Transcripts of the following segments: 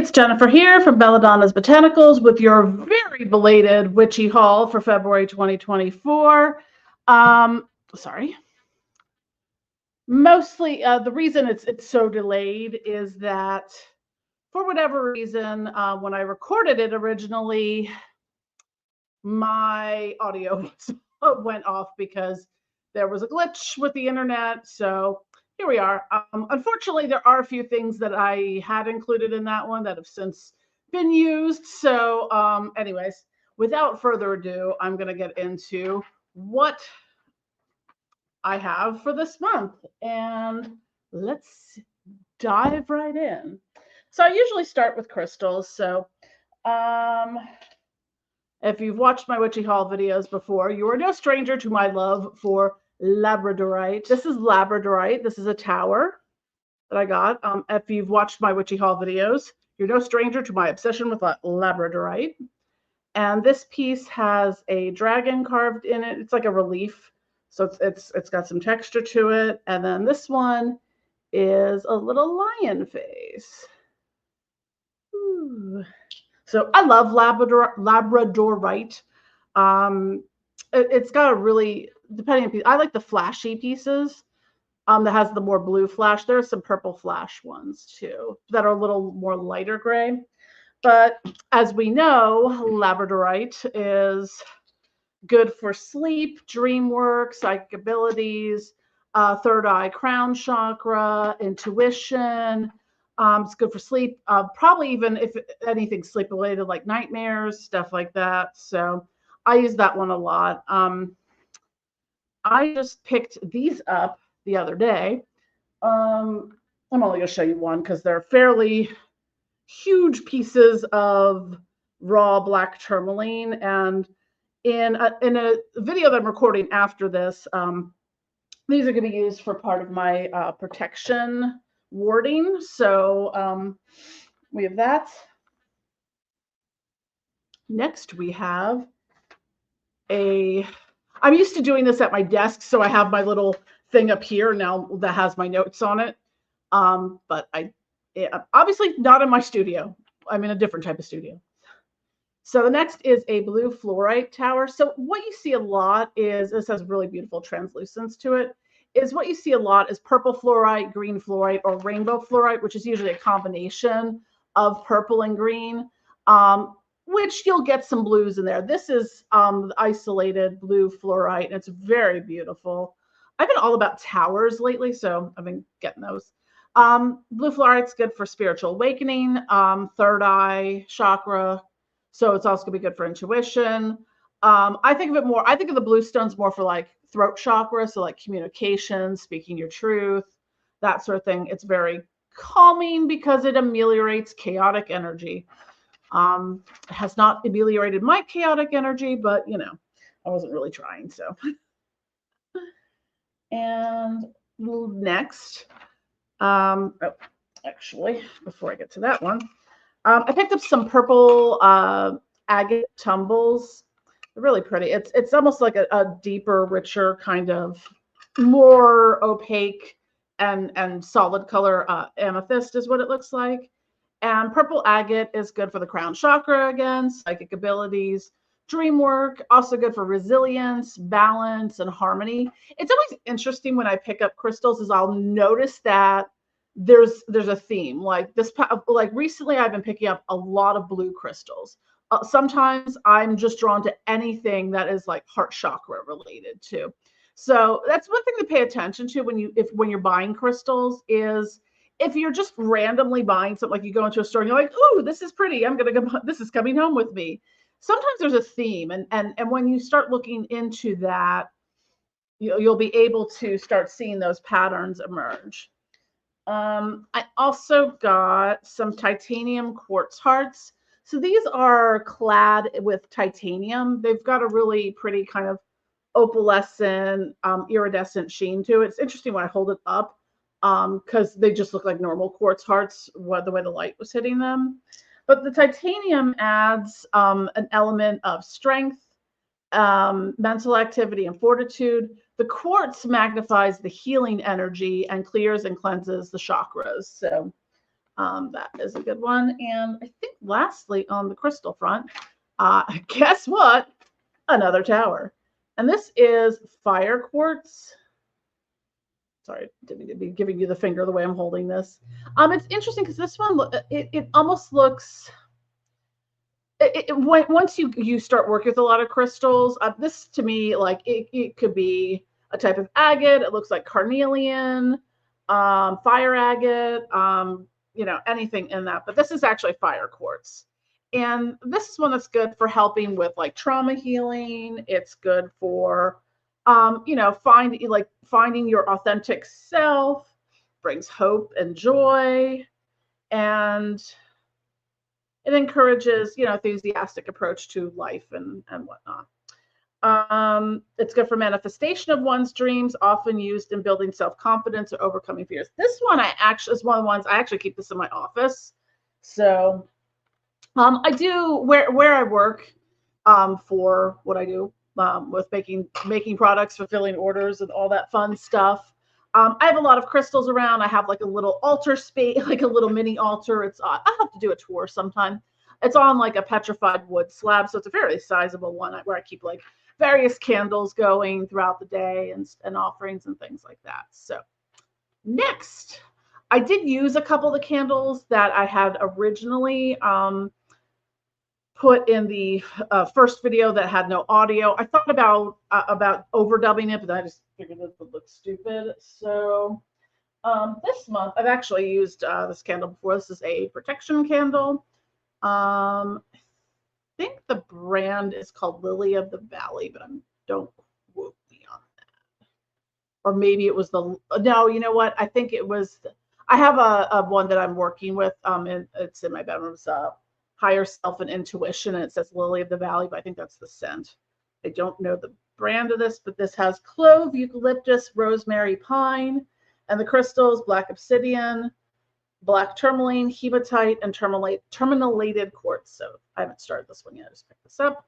it's Jennifer here from Blackthorns Botanicals with your very belated Witchy Hall for February 2024. Sorry. Mostly, the reason it's so delayed is that for whatever reason, when I recorded it originally, my audio went off because there was a glitch with the internet. So here we are. Unfortunately, there are a few things that I had included in that one that have since been used. So anyways, without further ado, I'm going to get into what I have for this month. And let's dive right in. So I usually start with crystals. So if you've watched my Witchy Hall videos before, you are no stranger to my love for Labradorite. This is Labradorite. This is a tower that I got. If you've watched my Witchy Hall videos, you're no stranger to my obsession with Labradorite. And this piece has a dragon carved in it. It's like a relief, so it's got some texture to it. And then this one is a little lion face. Ooh. So I love Labradorite. It's got a really, depending on piece, I like the flashy pieces that has the more blue flash. There are some purple flash ones too that are a little more lighter gray. But as we know, Labradorite is good for sleep, dream work, psychic abilities, third eye, crown chakra, intuition. It's good for sleep, probably even if anything sleep related like nightmares, stuff like that. So I use that one a lot. I just picked these up the other day. I'm only going to show you one because they're fairly huge pieces of raw black tourmaline. And in a video that I'm recording after this, these are going to be used for part of my protection warding. So we have that. Next we have I'm used to doing this at my desk, so I have my little thing up here now that has my notes on it. But obviously not in my studio. I'm in a different type of studio. So the next is a blue fluorite tower. So what you see a lot is, this has really beautiful translucence to it, is what you see a lot is purple fluorite, green fluorite, or rainbow fluorite, which is usually a combination of purple and green, which you'll get some blues in there. This is the isolated blue fluorite, and it's very beautiful. I've been all about towers lately, so I've been getting those. Blue fluorite's good for spiritual awakening, third eye chakra, so it's also gonna be good for intuition. I think of the blue stones more for like throat chakra, so like communication, speaking your truth, that sort of thing. It's very calming because it ameliorates chaotic energy. It has not ameliorated my chaotic energy, but you know, I wasn't really trying. So, and next, actually, before I get to that one, I picked up some purple agate tumbles. They're really pretty. It's almost like a deeper, richer kind of more opaque and solid color amethyst is what it looks like. And purple agate is good for the crown chakra again, psychic abilities, dream work, also good for resilience, balance, and harmony. It's always interesting when I pick up crystals is I'll notice that there's a theme. Like recently I've been picking up a lot of blue crystals. Sometimes I'm just drawn to anything that is like heart chakra related too. So that's one thing to pay attention to when you're buying crystals is if you're just randomly buying something, like you go into a store and you're like, "Ooh, this is pretty. This is coming home with me." Sometimes there's a theme, and when you start looking into that, you'll be able to start seeing those patterns emerge. I also got some titanium quartz hearts. So these are clad with titanium. They've got a really pretty kind of opalescent, iridescent sheen to it. It's interesting when I hold it up because they just look like normal quartz hearts, the way the light was hitting them. But the titanium adds an element of strength, mental activity, and fortitude. The quartz magnifies the healing energy and clears and cleanses the chakras. So That is a good one. And I think lastly on the crystal front, guess what? Another tower. And this is fire quartz. Sorry, didn't be giving you the finger the way I'm holding this. It's interesting because this one, it almost looks, once you start working with a lot of crystals, this to me, like it could be a type of agate. It looks like carnelian, fire agate, anything in that. But this is actually fire quartz. And this is one that's good for helping with like trauma healing. It's good for, finding your authentic self, brings hope and joy, and it encourages, enthusiastic approach to life and whatnot. It's good for manifestation of one's dreams, often used in building self-confidence or overcoming fears. This one is one of the ones I actually keep this in my office. So I do where I work for what I do with making products, fulfilling orders, and all that fun stuff. I have a lot of crystals around. I have like a little altar space, like a little mini altar. I'll have to do a tour sometime. It's on like a petrified wood slab, so it's a very sizable one where I keep like various candles going throughout the day and offerings and things like that. So next, I did use a couple of the candles that I had originally put in the first video that had no audio. I thought about overdubbing it, but I just figured it would look stupid. So this month, I've actually used this candle before. This is a protection candle. I think the brand is called Lily of the Valley, but don't quote me on that. Or maybe it was no, you know what? I think it was, I have a one that I'm working with, and it's in my bedroom. Higher Self and Intuition, and it says Lily of the Valley, but I think that's the scent. I don't know the brand of this, but this has clove, eucalyptus, rosemary, pine, and the crystals, black obsidian, black tourmaline, hematite, and terminated quartz. So I haven't started this one yet. I just picked this up.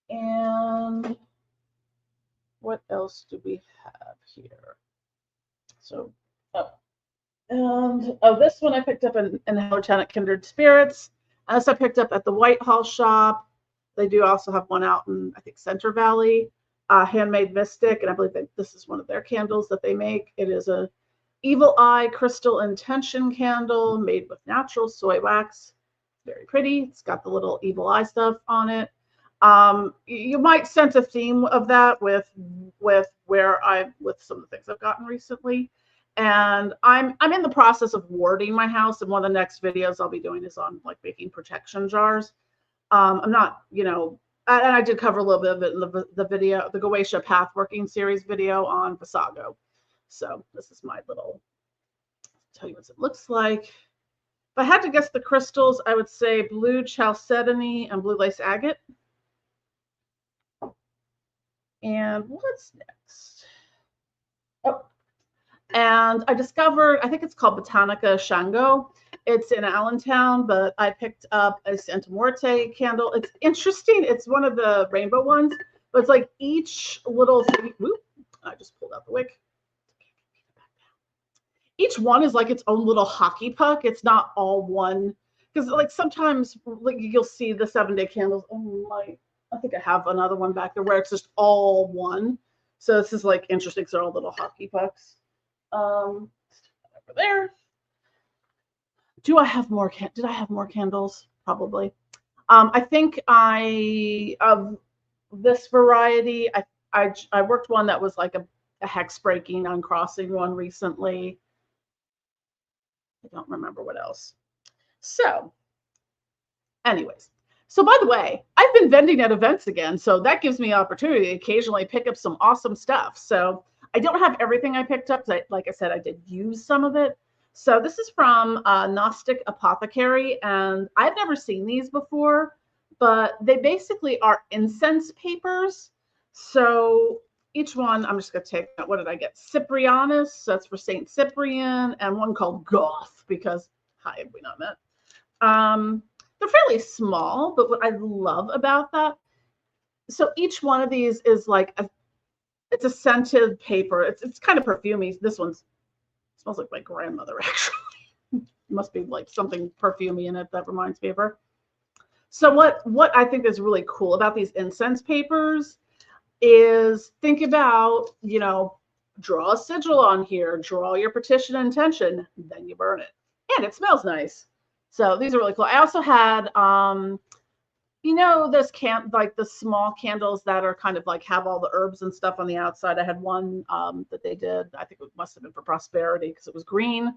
And what else do we have here? So, this one I picked up in Lieutenant Kindred Spirits. This I picked up at the Whitehall shop. They do also have one out in, I think, Center Valley, Handmade Mystic, and I believe this is one of their candles that they make. It is a Evil Eye Crystal Intention candle made with natural soy wax. Very pretty. It's got the little evil eye stuff on it. You might sense a theme of that with some of the things I've gotten recently. And I'm in the process of warding my house, and one of the next videos I'll be doing is on like making protection jars. I'm not, and I did cover a little bit of it in the video, the Goetia Pathworking series video on Vassago. So this is my little, tell you what it looks like. If I had to guess the crystals, I would say blue chalcedony and blue lace agate. And what's next? Oh, and I discovered, I think it's called Botanica Shango. It's in Allentown, but I picked up a Santa Muerte candle. It's interesting. It's one of the rainbow ones, but it's like each little thing. Whoop, I just pulled out the wick. Each one is like its own little hockey puck. It's not all one. Because like sometimes like you'll see the 7-day candles. Oh my, I think I have another one back there where it's just all one. So this is like interesting because they're all little hockey pucks. Over there. Do I have more? Did I have more candles? Probably. I think of this variety. I worked one that was like a hex breaking, uncrossing one recently. I don't remember what else. So, anyways. So by the way, I've been vending at events again, so that gives me opportunity to occasionally pick up some awesome stuff. So I don't have everything I picked up, because like I said, I did use some of it. So this is from Gnostic Apothecary, and I've never seen these before, but they basically are incense papers. So each one, I'm just going to take, what did I get? Cyprianus, so that's for Saint Cyprian, and one called Goth, because, hi, have we not met? They're fairly small, but what I love about that, so each one of these is like it's a scented paper. It's kind of perfumey. This one smells like my grandmother, actually. must be like something perfumey in it that reminds me of her. So what I think is really cool about these incense papers is think about, you know, draw a sigil on here, draw your petition intention, then you burn it. And it smells nice. So these are really cool. I also had, you know, those like the small candles that are kind of like have all the herbs and stuff on the outside. I had one that they did. I think it must have been for prosperity because it was green.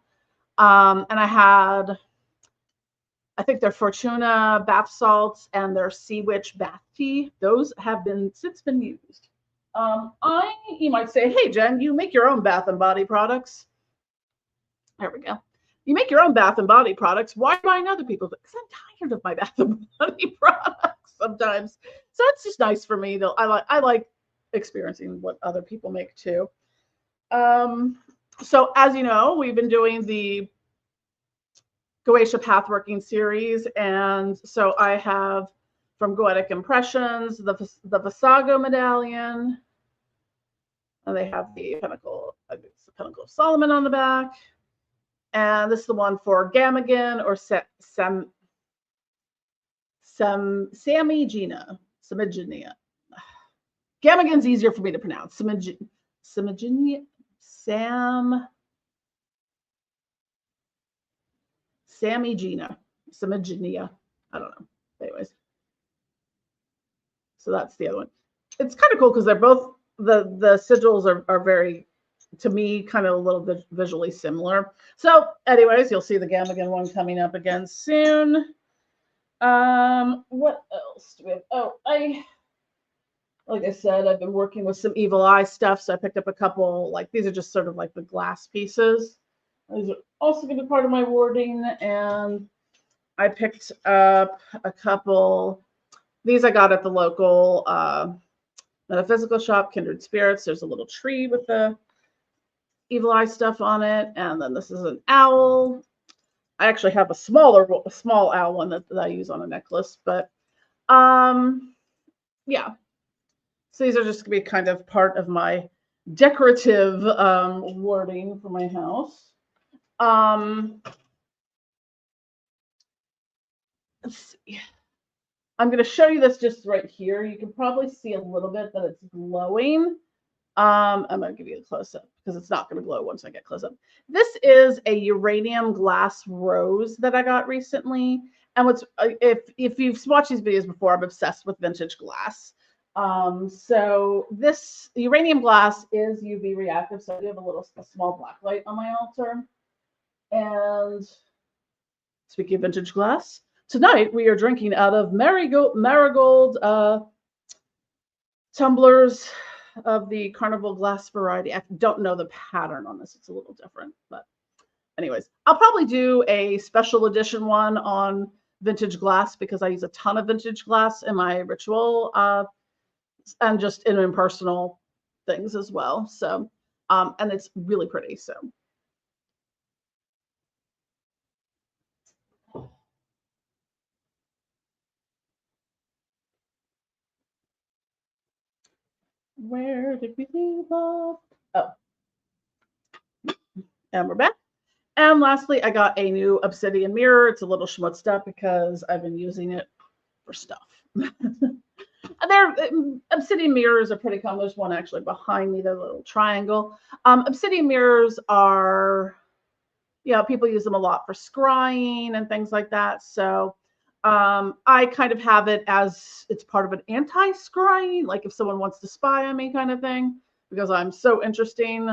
And I had, I think their Fortuna bath salts and their Sea Witch bath tea. Those have been since been used. You might say, hey, Jen, you make your own bath and body products. There we go. You make your own bath and body products. Why buying other people's? Because I'm tired of my bath and body products sometimes. So it's just nice for me. Though I like experiencing what other people make too. So as you know, we've been doing the Goetia Pathworking series, and so I have from Goetic Impressions the Vassago medallion, and they have the Pinnacle of Solomon on the back, and this is the one for Gamigin or Samigina. Gamigin's easier for me to pronounce. Samigina. Samigina. I don't know. Anyways. So that's the other one. It's kind of cool because they're both, the sigils are very, to me, kind of a little bit visually similar. So anyways, you'll see the Gamigin one coming up again soon. What else do we have? Oh, like I said, I've been working with some evil eye stuff. So I picked up a couple, like these are just sort of like the glass pieces. These are also going to be part of my warding. And I picked up a couple. These I got at the local metaphysical shop, Kindred Spirits. There's a little tree with the evil eye stuff on it. And then this is an owl. I actually have a small owl one that I use on a necklace. But yeah. So these are just going to be kind of part of my decorative wording for my house. Let's see. I'm going to show you this just right here. You can probably see a little bit that it's glowing. I'm going to give you a close-up because it's not going to glow once I get close up. This is a uranium glass rose that I got recently. And what's if you've watched these videos before, I'm obsessed with vintage glass. So this uranium glass is UV reactive, so I do have a small black light on my altar. And speaking of vintage glass, tonight we are drinking out of marigold tumblers of the Carnival glass variety. I don't know the pattern on this; it's a little different, but anyways, I'll probably do a special edition one on vintage glass because I use a ton of vintage glass in my ritual. And just in impersonal things as well. So, and it's really pretty. So, where did we leave off? Oh, and we're back. And lastly, I got a new obsidian mirror. It's a little schmutzed up because I've been using it for stuff. Obsidian mirrors are pretty common. There's one actually behind me, the little triangle. Obsidian mirrors are, people use them a lot for scrying and things like that. So I kind of have it as it's part of an anti-scrying, like if someone wants to spy on me kind of thing, because I'm so interesting.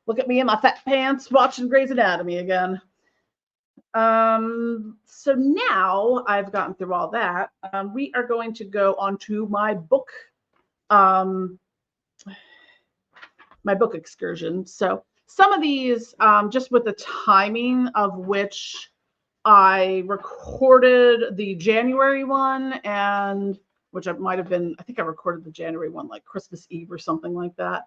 Look at me in my fat pants watching Grey's Anatomy again. So now I've gotten through all that. We are going to go on to my book excursion. So some of these, just with the timing of which I recorded the January one, and which I might have been, I think I recorded the January one like Christmas Eve or something like that.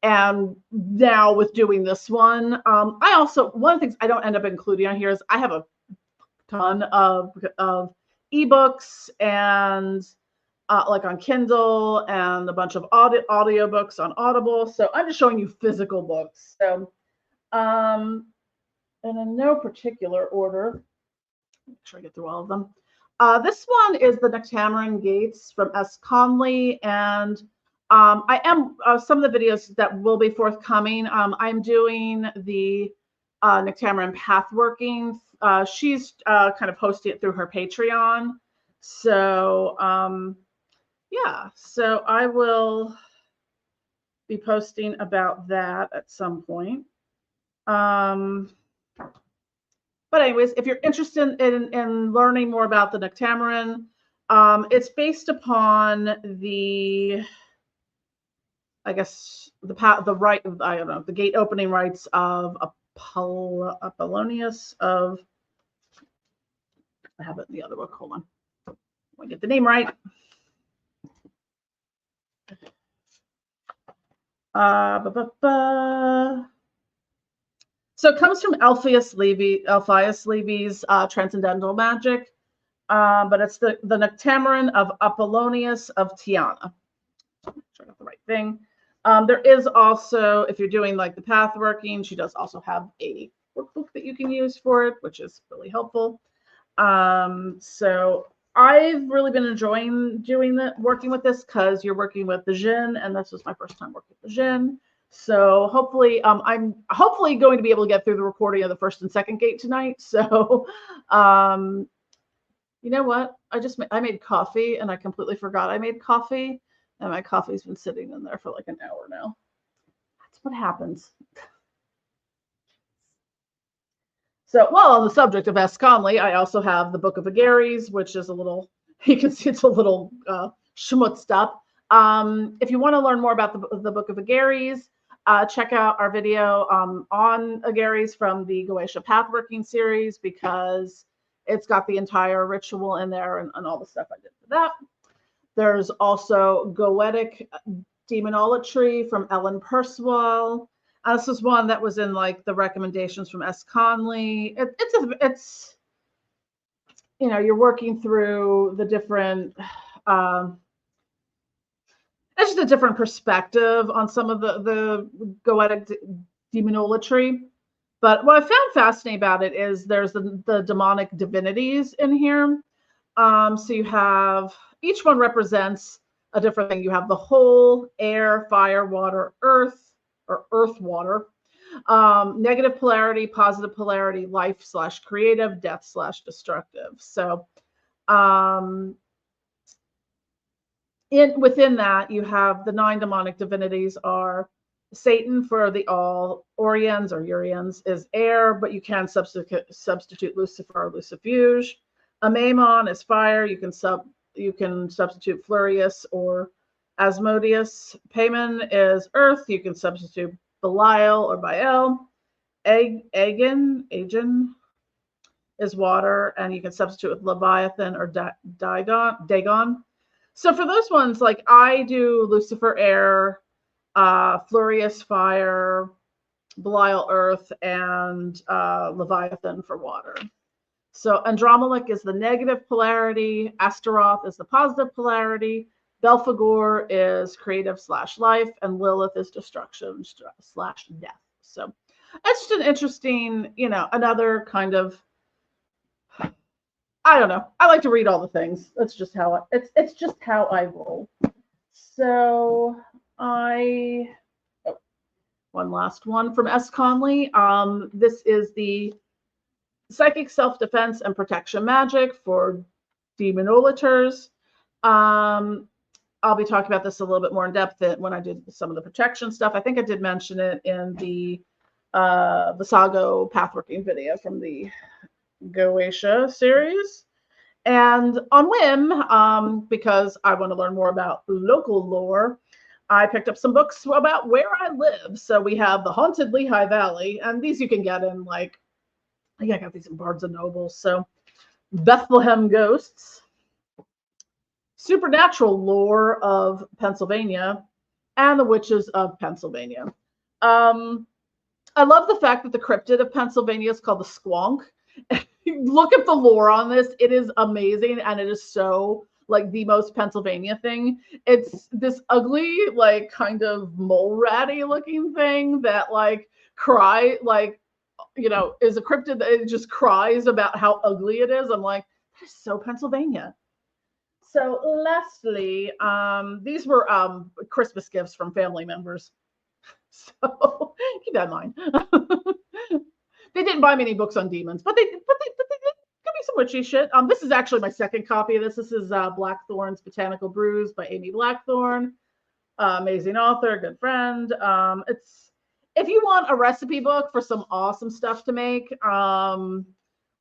And now with doing this one, I also, one of the things I don't end up including on here is I have a ton of ebooks and like on Kindle and a bunch of audio books on Audible. So I'm just showing you physical books. So and in no particular order, make sure I get through all of them. This one is the Nuctemeron Gates from S. Connolly, and I am some of the videos that will be forthcoming. I'm doing the Nuctemeron Pathworking. She's kind of hosting it through her Patreon. So yeah, so I will be posting about that at some point. But anyways, if you're interested in learning more about the Nuctemeron, it's based upon the, I guess, the right, I don't know, the gate opening rites of Apollonius of, I have it in the other book, hold on. Let me get the name right. So it comes from Alpheus Levy's Transcendental Magic, but it's the Nuctemeron of Apollonius of Tiana. Make sure I got the right thing. There is also, if you're doing like the pathworking, she does also have a workbook that you can use for it, which is really helpful. So I've really been enjoying working with this because you're working with the Djinn, and this was my first time working with the Djinn. So hopefully, I'm hopefully going to be able to get through the recording of the first and second gate tonight. So, you know what? I made coffee and I completely forgot I made coffee, and my coffee's been sitting in there for like an hour now. That's what happens. So while on the subject of S. Connolly, I also have the Book of Agares, which is a little, you can see it's a little schmutzed up. If you want to learn more about the Book of Agares, check out our video on Agares from the Goetia Pathworking series, because it's got the entire ritual in there and all the stuff I did for that. There's also Goetic Demonolatry from Ellen Purswell. This is one that was in like the recommendations from S. Connolly. It's you know, you're working through the different it's just a different perspective on some of the Goetic Demonolatry. But what I found fascinating about it is there's the demonic divinities in here. So you have, each one represents a different thing. You have the whole, air, fire, water, earth, or earth, water, negative polarity, positive polarity, life/creative, death/destructive. So within that, you have the 9 demonic divinities are Satan for the all, Oriens or Urians is air, but you can substitute Lucifer or Lucifuge. Amaimon is fire. You can substitute Furious or Asmodeus. Payman is earth. You can substitute Belial or Baal. Agen is water, and you can substitute with Leviathan or Dagon. So for those ones, like I do Lucifer air, Furious fire, Belial earth, and Leviathan for water. So Andromalic is the negative polarity, Astaroth is the positive polarity, Belphegor is creative/life, and Lilith is destruction/death. So it's just an interesting, you know, another kind of, I don't know. I like to read all the things. That's just how it's just how I roll. So one last one from S. Connolly. This is the Psychic Self-Defense and Protection Magic for Demonolators. I'll be talking about this a little bit more in depth when I did some of the protection stuff. I think I did mention it in the Vassago Pathworking video from the Goetia series. And on whim, because I want to learn more about local lore, I picked up some books about where I live. So we have the Haunted Lehigh Valley, and these you can get in like, I think I got these in Barnes and Noble. So Bethlehem Ghosts, Supernatural Lore of Pennsylvania, and the Witches of Pennsylvania. I love the fact that the cryptid of Pennsylvania is called the Squonk. Look at the lore on this. It is amazing, and it is so like the most Pennsylvania thing. It's this ugly, like kind of mole ratty looking thing that like cry like is a cryptid that it just cries about how ugly it is. I'm like, that is so Pennsylvania. So lastly, these were Christmas gifts from family members. So keep that in mind. They didn't buy me any books on demons, but they give me some witchy shit. This is actually my second copy of this. This is Blackthorns Botanical Brews by Amy Blackthorn. Amazing author, good friend. It's if you want a recipe book for some awesome stuff to make,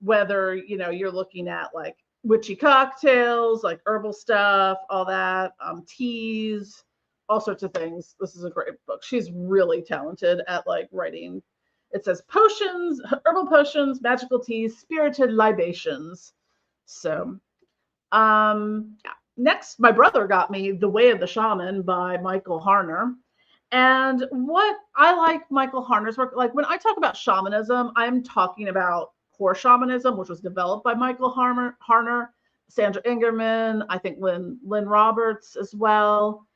whether you're looking at like witchy cocktails, like herbal stuff, all that, teas, all sorts of things. This is a great book. She's really talented at like writing. It says potions, herbal potions, magical teas, spirited libations. So, yeah. Next, my brother got me The Way of the Shaman by Michael Harner. And what I like Michael Harner's work, like when I talk about shamanism, I'm talking about core shamanism, which was developed by Michael Harner, Sandra Ingerman, I think Lynn Roberts as well.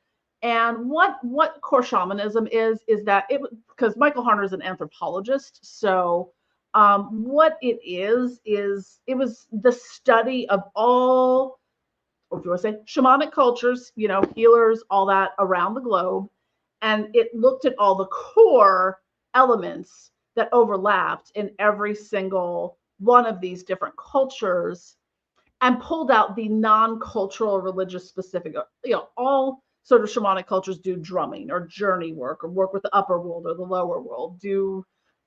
And what core shamanism is that because Michael Harner is an anthropologist, so what it is it was the study of all, or if you want to say shamanic cultures, healers, all that around the globe. And it looked at all the core elements that overlapped in every single one of these different cultures and pulled out the non-cultural, religious specific, all sort of shamanic cultures do drumming or journey work or work with the upper world or the lower world, do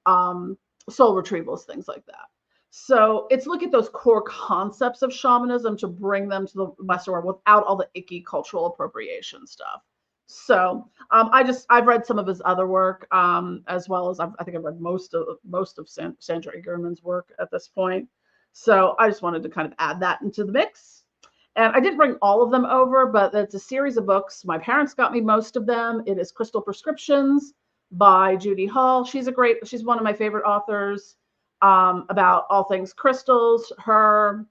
soul retrievals, things like that. So it's look at those core concepts of shamanism to bring them to the Western world without all the icky cultural appropriation stuff. So I've read some of his other work, as well as I think I've read most of Sandra Ingerman's work at this point. So I just wanted to kind of add that into the mix. And I didn't bring all of them over, but it's a series of books. My parents got me most of them. It is Crystal Prescriptions by Judy Hall. She's one of my favorite authors about all things crystals. Her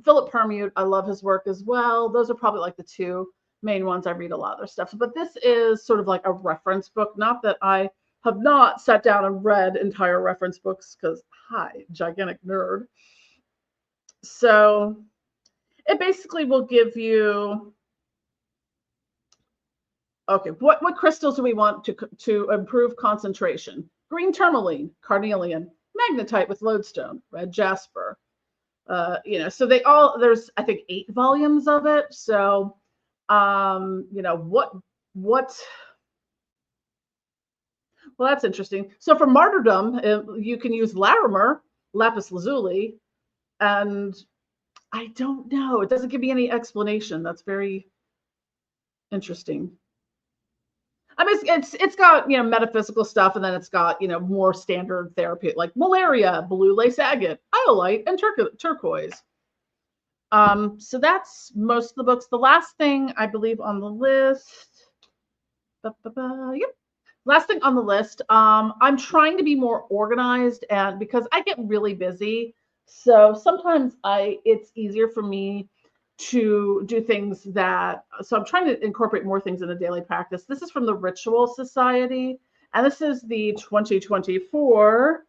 Philip Permute, I love his work as well. Those are probably like the two main ones. I read a lot of their stuff, but this is sort of like a reference book. Not that I have not sat down and read entire reference books because, hi, gigantic nerd. So it basically will give you, okay, what crystals do we want to improve concentration? Green tourmaline, carnelian, magnetite with lodestone, red jasper. So there's I think 8 volumes of it. So, well, that's interesting. So for martyrdom, you can use Larimer, lapis lazuli, and I don't know. It doesn't give me any explanation. That's very interesting. I mean, it's got metaphysical stuff, and then it's got more standard therapy like malaria, blue lace agate, iolite, and turquoise. So that's most of the books. The last thing I believe on the list, yep. Last thing on the list. I'm trying to be more organized, and because I get really busy, so sometimes it's easier for me to do things so I'm trying to incorporate more things in a daily practice. This is from the Writual Society, and this is the 2024,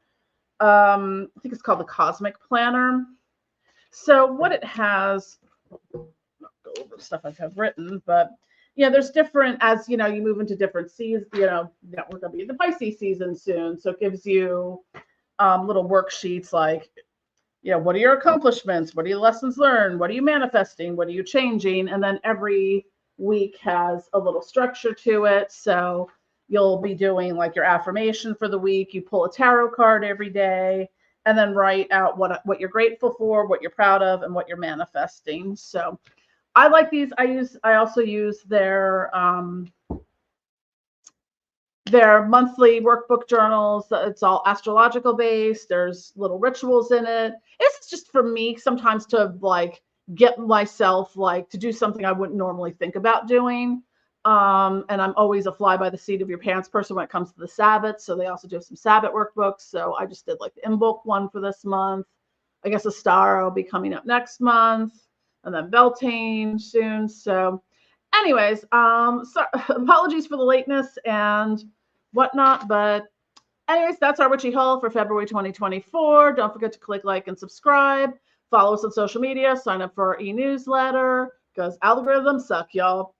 I think it's called the Cosmic Planner. So what it has, I'll go over stuff I've written, but there's different, as you move into different seasons, we're going to be in the Pisces season soon. So it gives you little worksheets like, what are your accomplishments? What are your lessons learned? What are you manifesting? What are you changing? And then every week has a little structure to it. So you'll be doing like your affirmation for the week. You pull a tarot card every day and then write out what you're grateful for, what you're proud of, and what you're manifesting. So I like these. I also use their monthly workbook journals. It's all astrological based. There's little rituals in it. This is just for me sometimes to like get myself like to do something I wouldn't normally think about doing. And I'm always a fly by the seat of your pants person when it comes to the Sabbath. So they also do some Sabbath workbooks. So I just did like the Imbolc one for this month. I guess Astara will be coming up next month, and then Beltane soon. So anyways, so apologies for the lateness and whatnot, but Anyways, that's our Witchy Haul for February 2024. Don't forget to click like and subscribe. Follow us on social media. Sign up for our e-newsletter because algorithms suck, y'all.